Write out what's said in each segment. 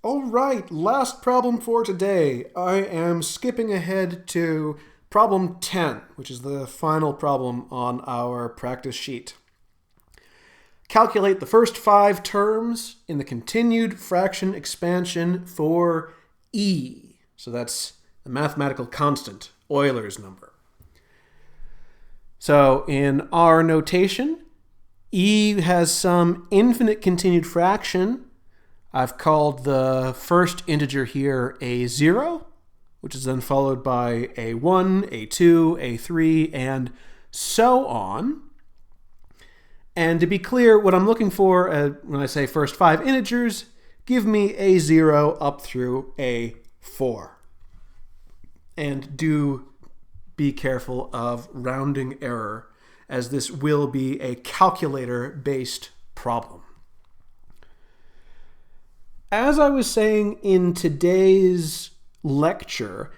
All right, last problem for today. I am skipping ahead to problem 10, which is the final problem on our practice sheet. Calculate the first 5 terms in the continued fraction expansion for e. So that's the mathematical constant, Euler's number. So in our notation, e has some infinite continued fraction. I've called the first integer here a0, which is then followed by a1, a2, a3, and so on. And to be clear, what I'm looking for when I say first 5 integers, give me a0 up through a4. And do be careful of rounding error, as this will be a calculator-based problem. As I was saying in today's lecture,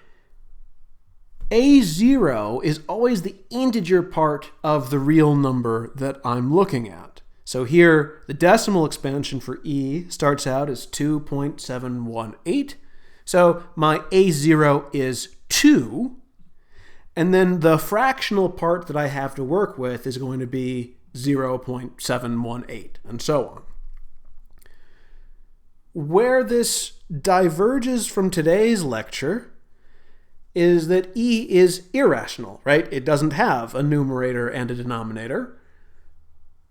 a0 is always the integer part of the real number that I'm looking at. So here, the decimal expansion for e starts out as 2.718. So my a0 is 2. And then the fractional part that I have to work with is going to be 0.718, and so on. Where this diverges from today's lecture is that e is irrational, right? It doesn't have a numerator and a denominator.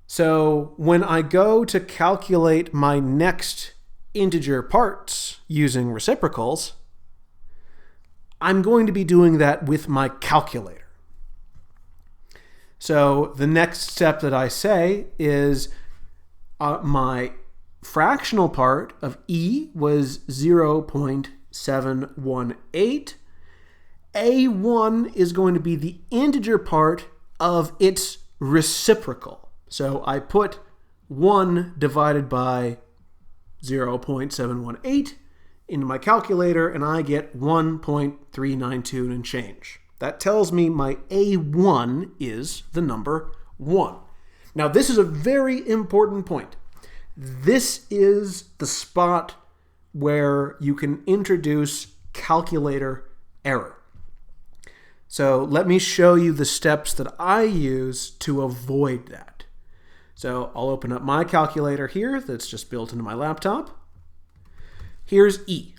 So when I go to calculate my next integer parts using reciprocals, I'm going to be doing that with my calculator. So the next step that I say is my fractional part of e was 0.718. A1 is going to be the integer part of its reciprocal. So I put 1 divided by 0.718 into my calculator, and I get 1.392 and change. That tells me my A1 is the number 1. Now, this is a very important point. This is the spot where you can introduce calculator error. So let me show you the steps that I use to avoid that. So I'll open up my calculator here that's just built into my laptop. Here's e.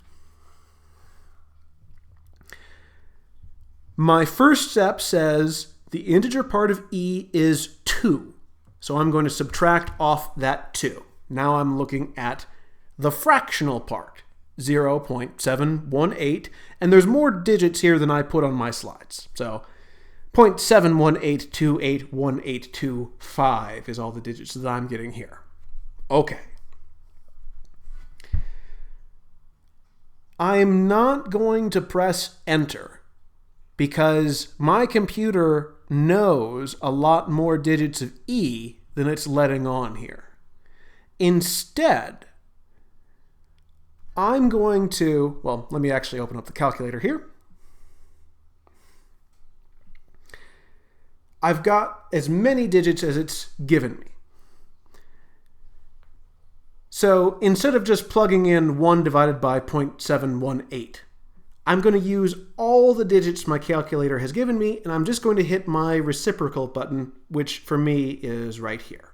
My first step says the integer part of e is 2. So I'm going to subtract off that 2. Now I'm looking at the fractional part, 0.718, and there's more digits here than I put on my slides. So 0.718281825 is all the digits that I'm getting here. Okay. I'm not going to press enter because my computer knows a lot more digits of e than it's letting on here. Instead, I'm going to, well, let me actually open up the calculator here. I've got as many digits as it's given me. So instead of just plugging in 1 divided by 0.718, I'm going to use all the digits my calculator has given me, and I'm just going to hit my reciprocal button, which for me is right here.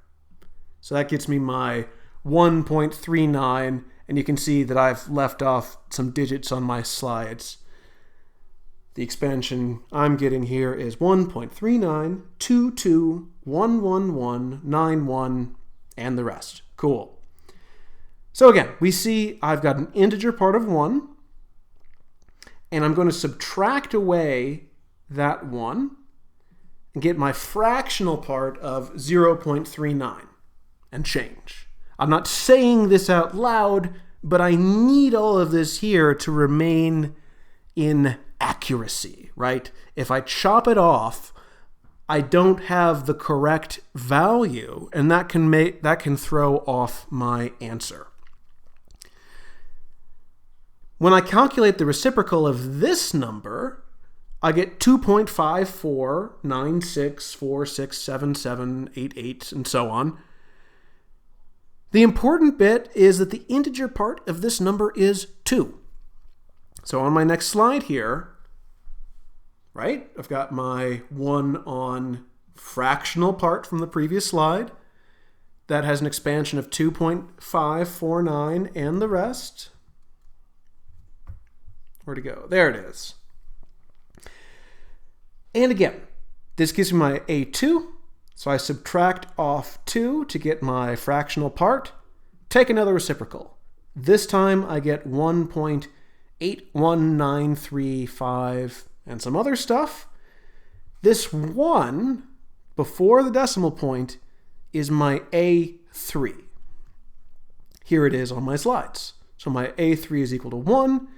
So that gets me my 1.39, and you can see that I've left off some digits on my slides. The expansion I'm getting here is 1.3922111191, and the rest. Cool. So again, we see I've got an integer part of 1, and I'm going to subtract away that 1 and get my fractional part of 0.39 and change. I'm not saying this out loud, but I need all of this here to remain in accuracy, right? If I chop it off, I don't have the correct value, and that can throw off my answer. When I calculate the reciprocal of this number, I get 2.5496467788 and so on. The important bit is that the integer part of this number is 2. So on my next slide here, right, I've got my 1 on fractional part from the previous slide. That has an expansion of 2.549 and the rest. Where'd it go? There it is. And again, this gives me my A2. So I subtract off 2 to get my fractional part. Take another reciprocal. This time I get 1.81935 and some other stuff. This 1 before the decimal point is my A3. Here it is on my slides. So my A3 is equal to 1.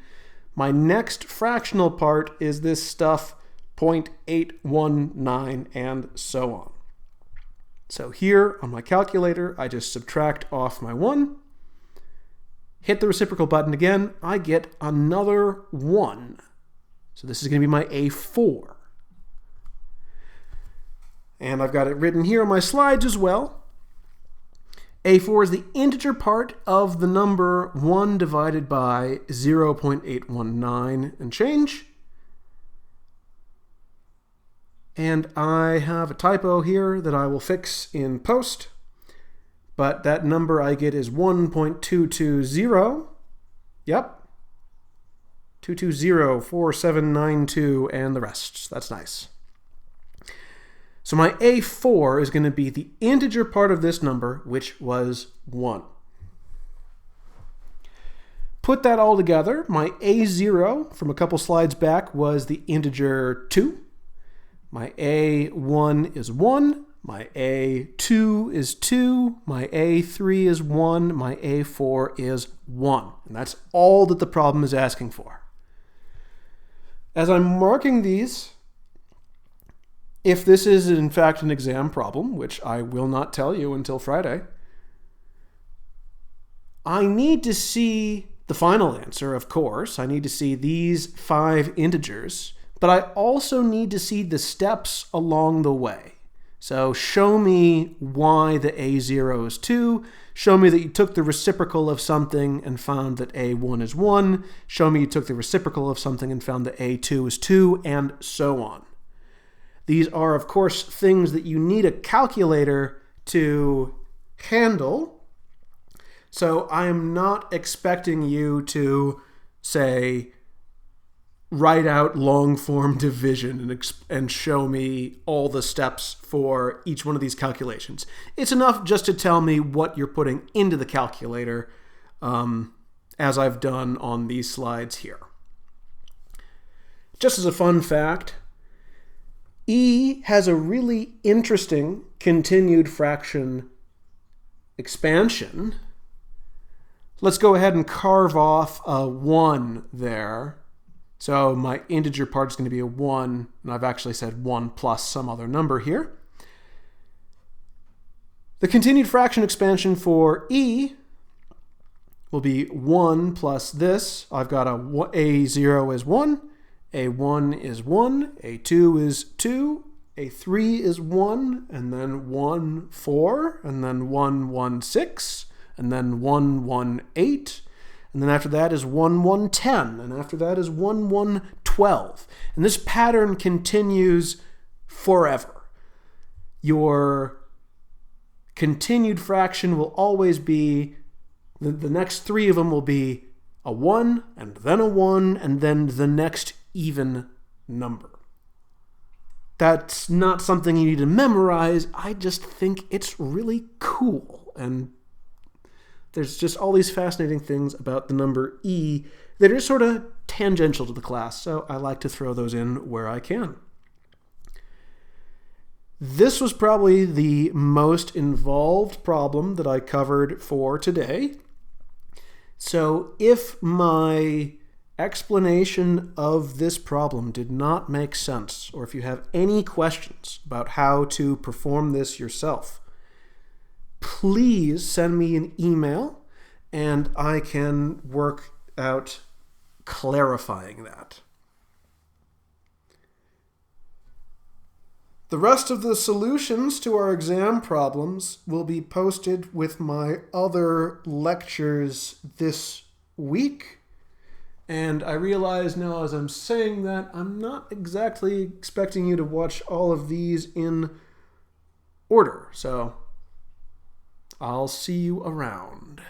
My next fractional part is this stuff, 0.819, and so on. So here on my calculator, I just subtract off my 1, hit the reciprocal button again, I get another 1. So this is going to be my A4. And I've got it written here on my slides as well. A4 is the integer part of the number 1 divided by 0.819 and change. And I have a typo here that I will fix in post. But that number I get is 1.220. Yep. 2204792 and the rest. That's nice. So my A4 is going to be the integer part of this number, which was 1. Put that all together. My A0 from a couple slides back was the integer 2. My A1 is 1. My A2 is 2. My A3 is 1. My A4 is 1. And that's all that the problem is asking for. As I'm marking these, if this is in fact an exam problem, which I will not tell you until Friday, I need to see the final answer, of course. I need to see these 5 integers, but I also need to see the steps along the way. So show me why the A0 is 2. Show me that you took the reciprocal of something and found that A1 is 1. Show me you took the reciprocal of something and found that A2 is 2, and so on. These are, of course, things that you need a calculator to handle. So I am not expecting you to, say, write out long-form division and show me all the steps for each one of these calculations. It's enough just to tell me what you're putting into the calculator, as I've done on these slides here. Just as a fun fact, E has a really interesting continued fraction expansion. Let's go ahead and carve off a 1 there. So my integer part is going to be a 1, and I've actually said 1 plus some other number here. The continued fraction expansion for E will be 1 plus this. I've got A0 is 1, A1 is 1, A2 is 2, A3 is 1, and then 1, 4, and then 1, 1, 6, and then 1, 1, 8, and then after that is 1, 1, 10, and after that is 1, 1, 12. And this pattern continues forever. Your continued fraction will always be, the next 3 of them will be a 1, and then a 1, and then the next even number. That's not something you need to memorize. I just think it's really cool. And there's just all these fascinating things about the number E that are sort of tangential to the class, so I like to throw those in where I can. This was probably the most involved problem that I covered for today. So if my explanation of this problem did not make sense, or if you have any questions about how to perform this yourself, please send me an email and I can work out clarifying that. The rest of the solutions to our exam problems will be posted with my other lectures this week. And I realize now as I'm saying that, I'm not exactly expecting you to watch all of these in order. So I'll see you around.